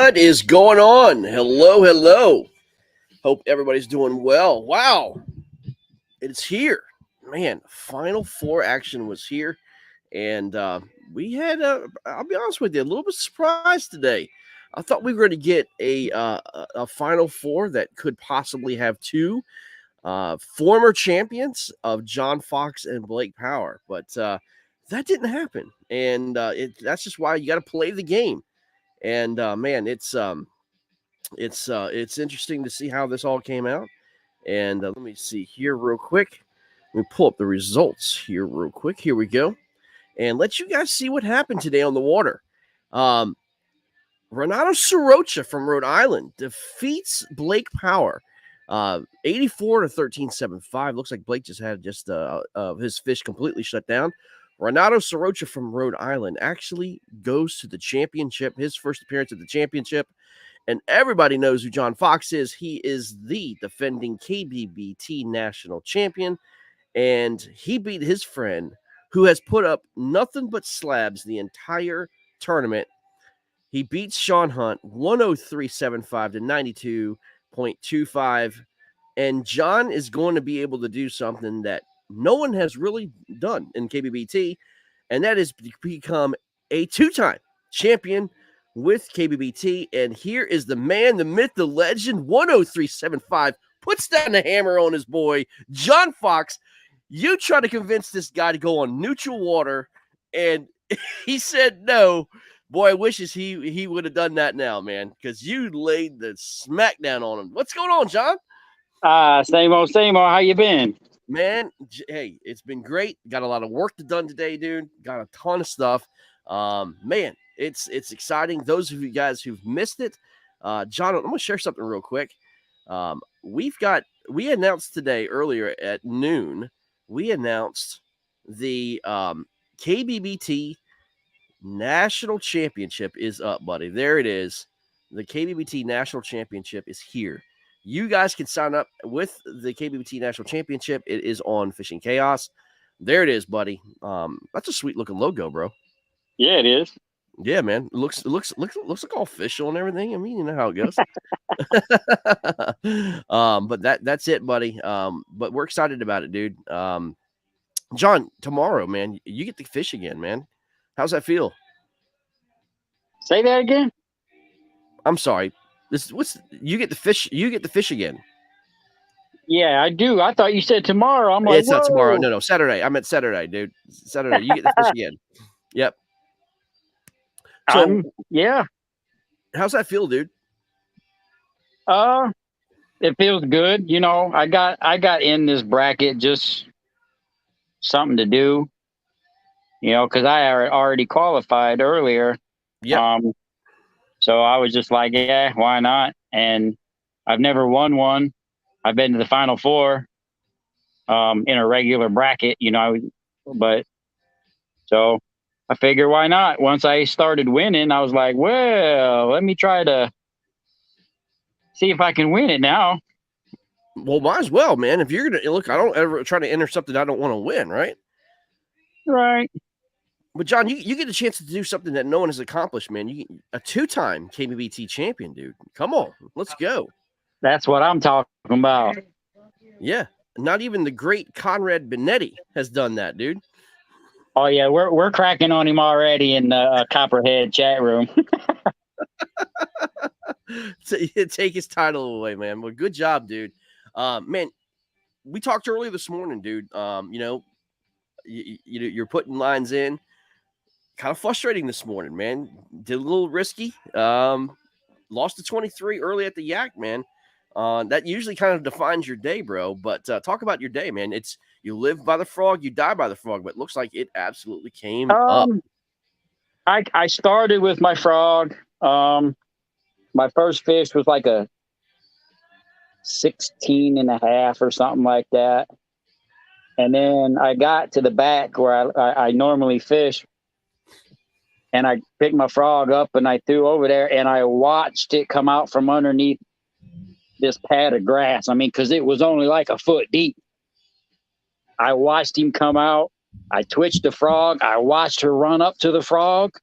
What is going on? Hello, hello. Hope everybody's doing well. Wow, it's here. Man, Final Four action was here. And we had, I'll be honest with you, a little bit surprised today. I thought we were going to get a Final Four that could possibly have two former champions of John Fox and Blake Power. But that didn't happen. And that's just why you got to play the game. And man, it's interesting to see how this all came out. And let me see here real quick. Let me pull up the results here real quick. Here we go. And let you guys see what happened today on the water. Renato Sorocha from Rhode Island defeats Blake Power 84 to 13.75. Looks like Blake just had his fish completely shut down. Renato Sorocha from Rhode Island actually goes to the championship, his first appearance at the championship. And everybody knows who John Fox is. He is the defending KBBT national champion. And he beat his friend, who has put up nothing but slabs the entire tournament. He beats Sean Hunt 103.75 to 92.25. And John is going to be able to do something that no one has really done in KBBT, and that is become a two-time champion with KBBT. And here is the man, the myth, the legend, 103.75, puts down the hammer on his boy, John Fox. You try to convince this guy to go on neutral water, and he said no. Boy, I wishes he would have done that now, man, because you laid the smackdown on him. What's going on, John? Same old. How you been? Man, hey, it's been great. Got a lot of work done today, dude. Got a ton of stuff. Man, it's exciting. Those of you guys who've missed it, John, I'm gonna share something real quick. We announced today earlier at noon. We announced the KBBT National Championship is up, buddy. There it is. The KBBT National Championship is here. You guys can sign up with the KBBT National Championship. It is on Fishing Chaos. There it is, buddy. That's a sweet looking logo, bro. Yeah, it is. Yeah, man. It looks like all official and everything. I mean, you know how it goes. But that's it, buddy. But we're excited about it, dude. John, tomorrow, man, you get to fish again, man. How's that feel? Say that again. I'm sorry. You get to fish again. Yeah, I do. I thought you said tomorrow. I'm like, it's not tomorrow. No, Saturday. I meant Saturday, dude. Saturday. You get to fish again. Yep. So yeah. How's that feel, dude? It feels good. You know, I got in this bracket just something to do. You know, because I already qualified earlier. Yeah. So I was just like, yeah, why not? And I've never won one. I've been to the Final Four in a regular bracket, you know, but so I figured why not? Once I started winning, I was like, well, let me try to see if I can win it now. Well, might as well, man. If you're going to look, I don't ever try to enter something I don't want to win, right? Right. But John, you get a chance to do something that no one has accomplished, man. You a two-time KBBT champion, dude. Come on, let's go. That's what I'm talking about. Yeah, not even the great Conrad Benetti has done that, dude. Oh yeah, we're cracking on him already in the Copperhead chat room. Take his title away, man. Well, good job, dude. Man, we talked earlier this morning, dude. You know, you're putting lines in. Kind of frustrating this morning, man. Did a little risky. Lost to 23 early at the Yak, man. That usually kind of defines your day, bro. But talk about your day, man. It's you live by the frog, you die by the frog. But it looks like it absolutely came up. I started with my frog. My first fish was like a 16 and a half or something like that. And then I got to the back where I normally fish. And I picked my frog up and I threw over there and I watched it come out from underneath this pad of grass. I mean, because it was only like a foot deep. I watched him come out. I twitched the frog. I watched her run up to the frog.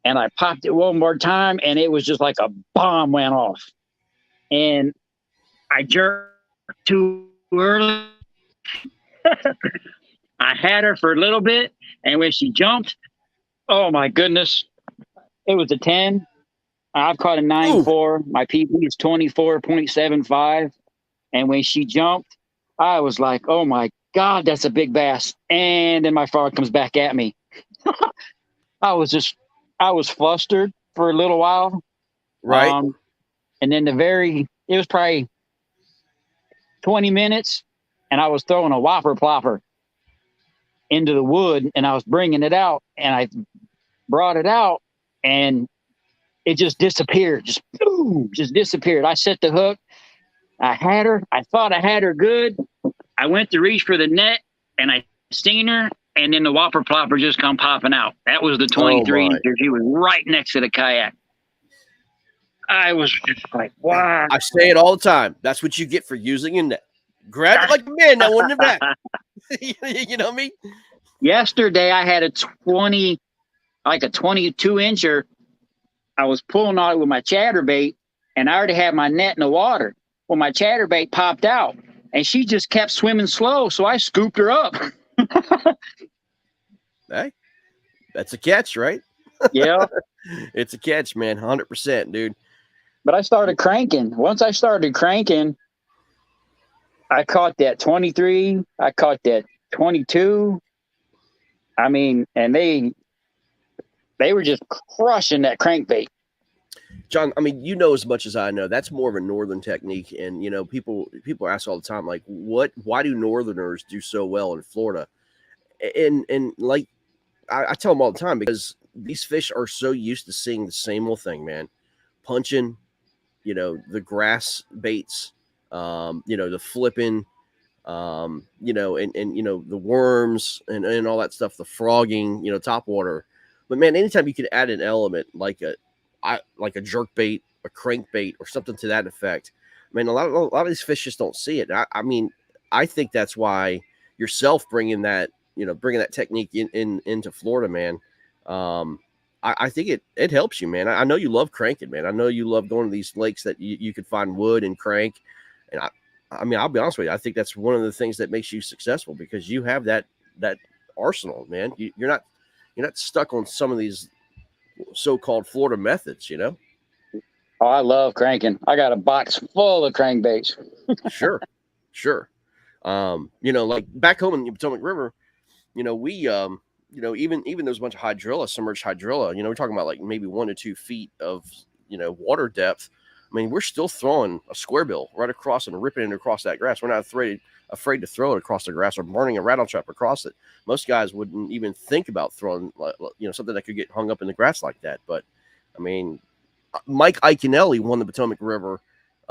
and I popped it one more time, and it was just like a bomb went off. And I jerked too early. I had her for a little bit, and when she jumped, oh my goodness, it was a 10. I've caught a 9.4. My PB is 24.75. And when she jumped, I was like, oh my God, that's a big bass. And then my frog comes back at me. I was flustered for a little while. Right. And then it was probably 20 minutes, and I was throwing a whopper plopper into the wood, and I was bringing it out, and I brought it out, and it just disappeared. Just boom, just disappeared. I set the hook. I had her. I thought I had her good. I went to reach for the net, and I seen her, and then the whopper plopper just come popping out. That was the 23 incher. She was right next to the kayak. I was just like, wow. I say it all the time. That's what you get for using a net. Grab it like a man. That wouldn't have happened. You know what I mean? Yesterday, I had a 22 incher. I was pulling on it with my chatterbait, and I already had my net in the water. Well, my chatterbait popped out, and she just kept swimming slow, so I scooped her up. Hey, that's a catch, right? Yeah. It's a catch, man. 100%, dude. But I started cranking. Once I started cranking, I caught that 23. I caught that 22. I mean, and they were just crushing that crankbait. John, I mean, you know as much as I know, that's more of a northern technique. And, you know, people ask all the time, like, why do northerners do so well in Florida? And like, I tell them all the time, because these fish are so used to seeing the same old thing, man. Punching, you know, the grass baits, you know, the flipping, you know, and you know, the worms and all that stuff, the frogging, you know, top water. But man, anytime you can add an element like a jerk bait, a crank bait, or something to that effect, I mean, a lot of these fish just don't see it. I mean, I think that's why yourself bringing that technique into Florida, man. I think it helps you, man. I know you love cranking, man. I know you love going to these lakes that you could find wood and crank. And I mean, I'll be honest with you. I think that's one of the things that makes you successful, because you have that arsenal, man. You're not stuck on some of these so-called Florida methods, you know? Oh, I love cranking. I got a box full of crankbaits. Sure. You know, like back home in the Potomac River, you know, we you know, even there's a bunch of hydrilla, submerged hydrilla, you know, we're talking about like maybe 1 to 2 feet of, you know, water depth. I mean, we're still throwing a square bill right across and ripping it across that grass. We're not afraid to throw it across the grass or burning a rattle trap across it. Most guys wouldn't even think about throwing, you know, something that could get hung up in the grass like that. But I mean, Mike Iaconelli won the Potomac River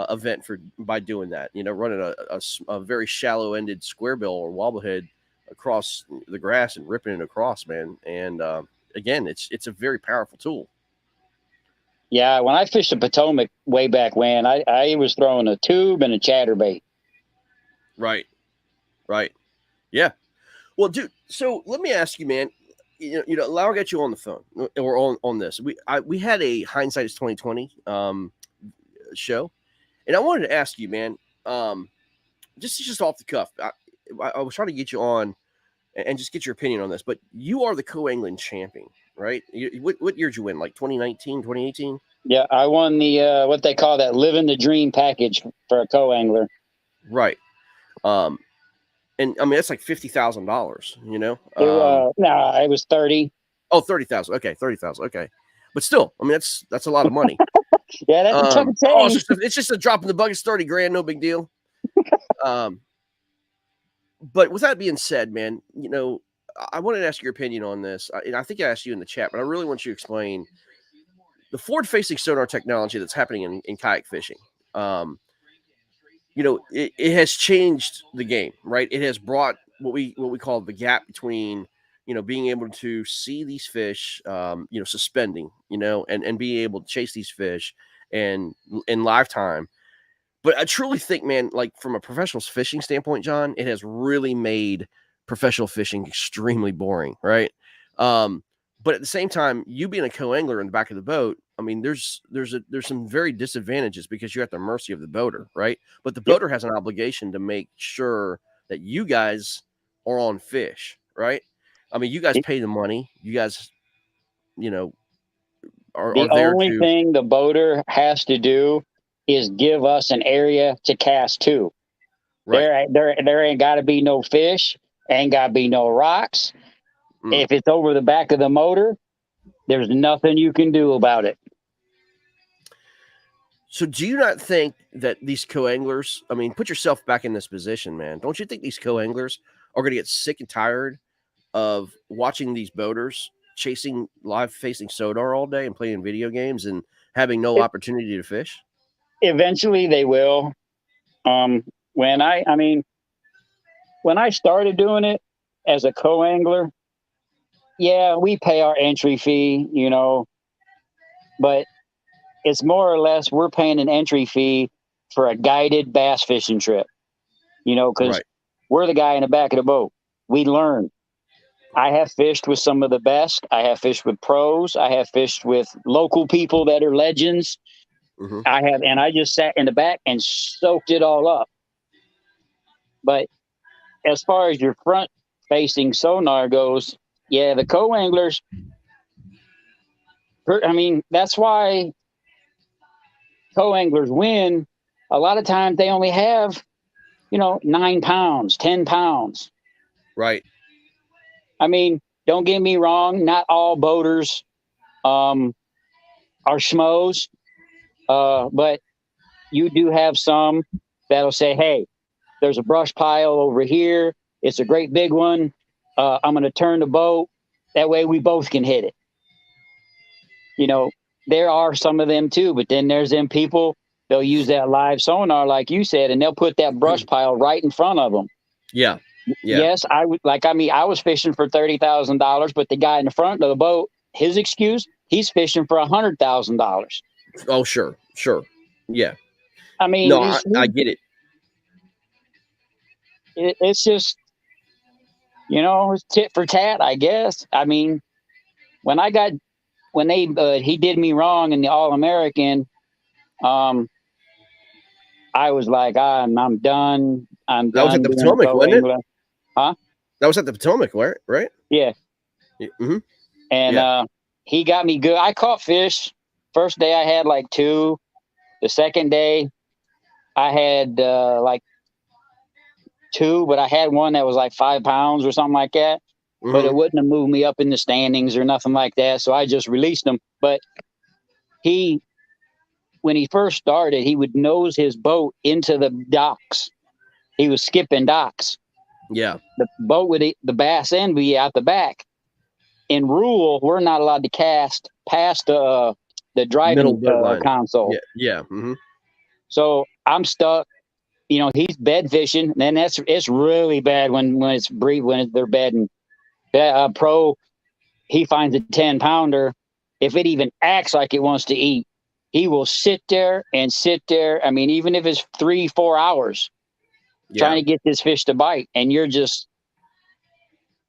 event by doing that, you know, running a very shallow ended square bill or wobblehead across the grass and ripping it across, man. And again, it's a very powerful tool. Yeah, when I fished the Potomac way back when, I was throwing a tube and a chatterbait. Right. Yeah. Well, dude, so let me ask you, man. You know, Laura got you on the phone or on this. We had a hindsight is 2020 show, and I wanted to ask you, man, just off the cuff. I was trying to get you on and just get your opinion on this, but you are the co-angling champion, right? What year did you win? Like 2019, 2018? Yeah, I won the what they call that living the dream package for a co-angler. Right. And I mean, that's like $50,000, you know? No, it was 30. Oh, 30,000. Okay. 30,000. Okay. But still, I mean, that's a lot of money. Yeah, that's a tough change. It's just a drop in the bucket. It's 30 grand. No big deal. But with that being said, man, you know, I wanted to ask your opinion on this. And I think I asked you in the chat, but I really want you to explain the forward-facing sonar technology that's happening in kayak fishing. You know, it has changed the game, right? It has brought what we call the gap between, you know, being able to see these fish, you know, suspending, you know, and being able to chase these fish and in live time. But I truly think, man, like from a professional fishing standpoint, John, it has really made professional fishing extremely boring, right? But at the same time, you being a co-angler in the back of the boat, I mean, there's some very disadvantages because you're at the mercy of the boater, right? But the Yep. boater has an obligation to make sure that you guys are on fish, right? I mean, you guys pay the money. You guys, you know, are The there only to thing the boater has to do is give us an area to cast to. right. There ain't got to be no fish, ain't got to be no rocks. Mm. If it's over the back of the motor, there's nothing you can do about it. So do you not think that these co-anglers, I mean, put yourself back in this position, man. Don't you think these co-anglers are going to get sick and tired of watching these boaters chasing live facing sonar all day and playing video games and having no It, opportunity to fish? eventually, they will. When I mean, when I started doing it as a co-angler, yeah, we pay our entry fee, but it's more or less we're paying an entry fee for a guided bass fishing trip, because Right. we're the guy in the back of the boat. We learn. I have fished with some of the best. I have fished with pros. I have fished with local people that are legends. Mm-hmm. And I just sat in the back and soaked it all up. But as far as your front facing sonar goes, yeah, the co-anglers, I mean, that's why co-anglers win. A lot of times they only have, 9 pounds, 10 pounds. Right. I mean, don't get me wrong, not all boaters are schmoes, but you do have some that'll say, hey, there's a brush pile over here. It's a great big one. I'm going to turn the boat. That way we both can hit it. There are some of them too, but then there's them people, they'll use that live sonar, like you said, and they'll put that brush pile right in front of them. Yeah. Yeah. Yes, I was fishing for $30,000, but the guy in the front of the boat, his excuse, he's fishing for $100,000. Oh, sure. Sure. Yeah. I mean, No, I get it. it's just, it's tit for tat, I guess. I mean, when he did me wrong in the All-American, I was like, I'm done. I'm That was at done the being a Potomac, wasn't it? co-angler. Huh? That was at the Potomac, right? Yeah. Mm-hmm. And Yeah. he got me good. I caught fish. First day I had like 2. The second day I had like 2, but I had one that was like 5 pounds or something like that. But it Mm-hmm. wouldn't have moved me up in the standings or nothing like that. So I just released him. But when he first started, he would nose his boat into the docks. He was skipping docks. Yeah. The boat with the bass end be out the back. In rule, we're not allowed to cast past the Middle driving boat line. console. Yeah. Yeah. Mm-hmm. So I'm stuck. He's bed fishing, and it's really bad when they're bedding. Pro, he finds a 10-pounder. If it even acts like it wants to eat, he will sit there and sit there. I mean, even if it's 3-4 hours trying to get this fish to bite, and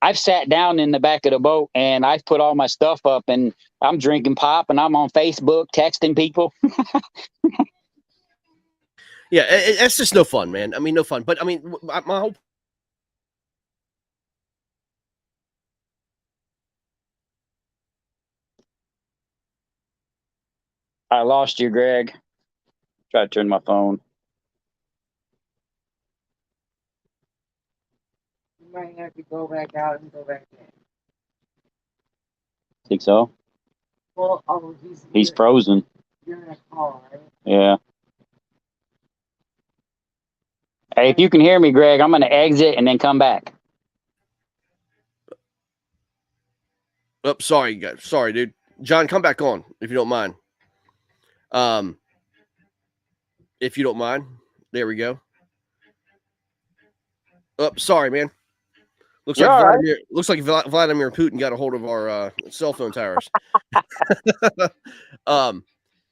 I've sat down in the back of the boat and I've put all my stuff up and I'm drinking pop and I'm on Facebook texting people. Yeah. It's just no fun, man. I mean, no fun. But I mean, my whole I lost you, Greg. Try to turn my phone. You might have to go back out and go back in. Think so? Well, he's frozen. You're in a call, right? Yeah. Hey, if you can hear me, Greg, I'm going to exit and then come back. Oh, sorry, guys. Sorry, dude. John, come back on if you don't mind. If you don't mind. There we go. Oh, sorry, man. Looks like Vladimir Putin got a hold of our cell phone towers.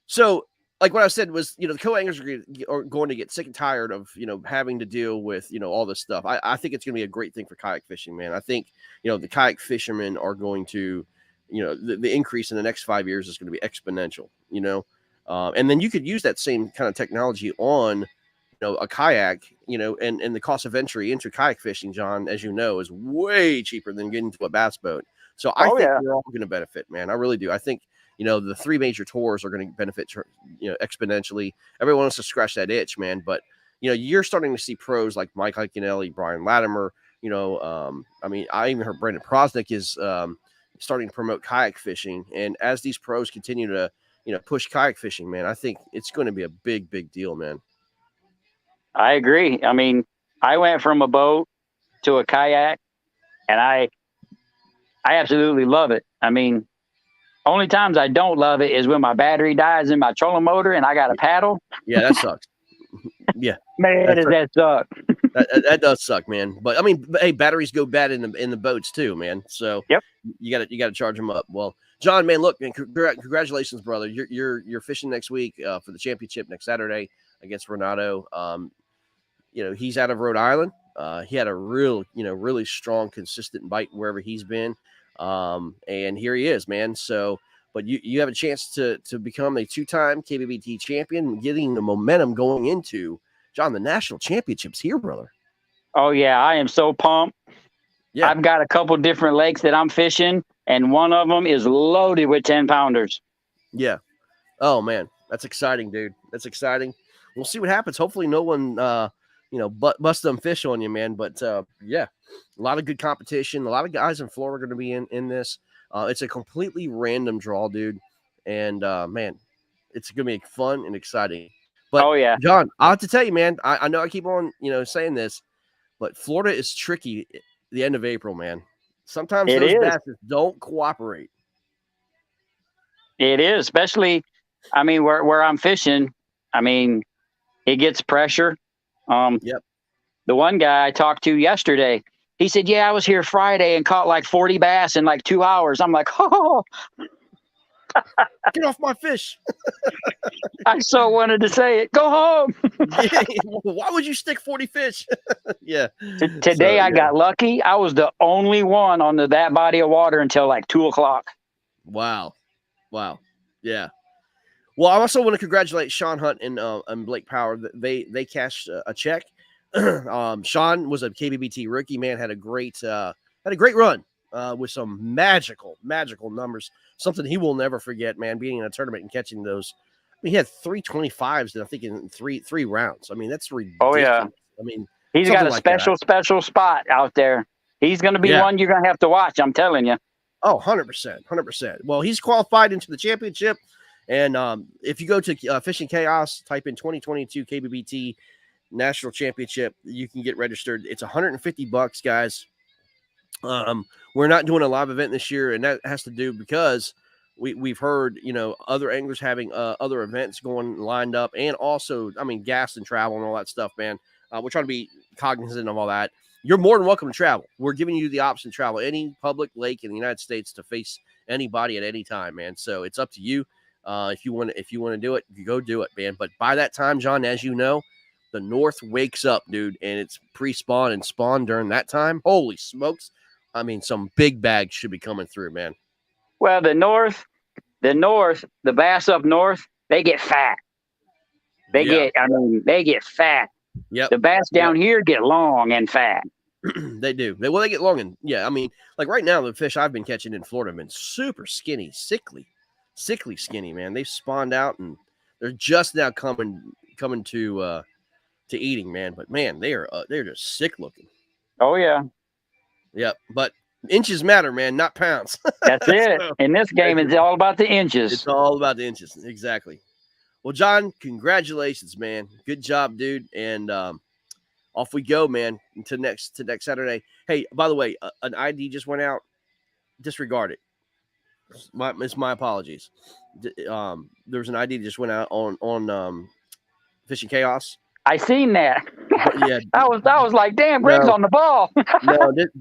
So like what I said was, the co-anglers are going to get sick and tired of, having to deal with, all this stuff. I think it's going to be a great thing for kayak fishing, man. I think, the kayak fishermen are going to, the increase in the next 5 years is going to be exponential. And then you could use that same kind of technology on a kayak, and the cost of entry into kayak fishing, John, as you know, is way cheaper than getting into a bass boat. So I think we're all going to benefit, man. I really do. I think, the three major tours are going to benefit, exponentially. Everyone wants to scratch that itch, man. But, you're starting to see pros like Mike Iaconelli, Brian Latimer, I even heard Brandon Prosnick is starting to promote kayak fishing. And as these pros continue to, push kayak fishing, man, I think it's going to be a big, big deal, man. I agree. I mean, I went from a boat to a kayak, and I absolutely love it. I mean, only times I don't love it is when my battery dies in my trolling motor and I got to paddle. Yeah, that sucks. Yeah, man, does that suck? that does suck, man. But I mean, hey, batteries go bad in the boats too, man. So yep, you got to charge them up. Well, John, man, look, man, congratulations, brother. You're fishing next week for the championship next Saturday against Renato. He's out of Rhode Island. He had a really strong, consistent bite wherever he's been. And here he is, man. So, but you have a chance to become a 2-time KBBT champion, getting the momentum going into, John, the national championships here, brother. Oh yeah, I am so pumped. Yeah. I've got a couple different lakes that I'm fishing, and one of them is loaded with 10-pounders. Yeah. Oh man, that's exciting, dude. That's exciting. We'll see what happens. Hopefully no one, bust them fish on you, man. But yeah, a lot of good competition. A lot of guys in Florida are going to be in this. It's a completely random draw, dude. And man, it's going to be fun and exciting. But oh yeah, John, I have to tell you, man, I know I keep on, saying this, but Florida is tricky at the end of April, man. Sometimes those basses don't cooperate. It is, especially, I mean, where I'm fishing, I mean, it gets pressure. Yep. The one guy I talked to yesterday, he said, yeah, I was here Friday and caught like 40 bass in like 2 hours. I'm like, oh, get off my fish. I so wanted to say it. Go home. Yeah, why would you stick 40 fish? Yeah. Today I got lucky. I was the only one on that body of water until like 2:00. Wow. Yeah. Well, I also want to congratulate Sean Hunt and Blake Power. They cashed a check. Sean was a KBBT rookie, man. Had a great run with some magical numbers. Something he will never forget, man. Being in a tournament and catching those. I mean, he had 325s, I think, in three rounds. I mean, that's ridiculous. Oh yeah. I mean, he's got a special spot out there. He's going to be one you're going to have to watch. I'm telling you. Oh, 100%. Well, he's qualified into the championship. And if you go to Fishing Chaos, type in 2022 KBBT National Championship, you can get registered. It's $150, guys. We're not doing a live event this year, and that has to do because we've heard, other anglers having other events going lined up, and also, I mean, gas and travel and all that stuff, man. We're trying to be cognizant of all that. You're more than welcome to travel. We're giving you the option to travel any public lake in the United States to face anybody at any time, man. So it's up to you. If you want to do it, you go do it, man. But by that time, John, as you know, the North wakes up, dude, and it's pre-spawn and spawn during that time. Holy smokes. I mean, some big bags should be coming through, man. Well, the bass up north, they get fat. They get fat. Yep. The bass down here get long and fat. They do. They get long and I mean, like right now, the fish I've been catching in Florida have been super skinny, sickly skinny, man. They've spawned out and they're just now coming to eating, man. But man, they're just sick looking. Oh yeah. Yep. But inches matter, man, not pounds. That's it. So, in this game, it's all about the inches. It's all about the inches. Exactly. Well, John, congratulations, man. Good job, dude. And off we go, man, to next Saturday. Hey, by the way, an ID just went out. Disregard it. It's my apologies. There's an ID that just went out on Fishing Chaos. I seen that. Yeah, I was like, damn, Greg's on the ball.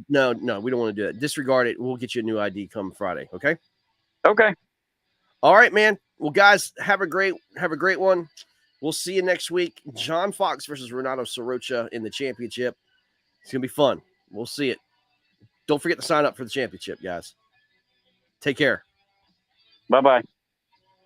No, we don't want to do that. Disregard it. We'll get you a new ID come Friday. Okay. Okay. All right, man. Well, guys, have a great one. We'll see you next week. John Fox versus Renato Sorocha in the championship. It's gonna be fun. We'll see it. Don't forget to sign up for the championship, guys. Take care. Bye-bye.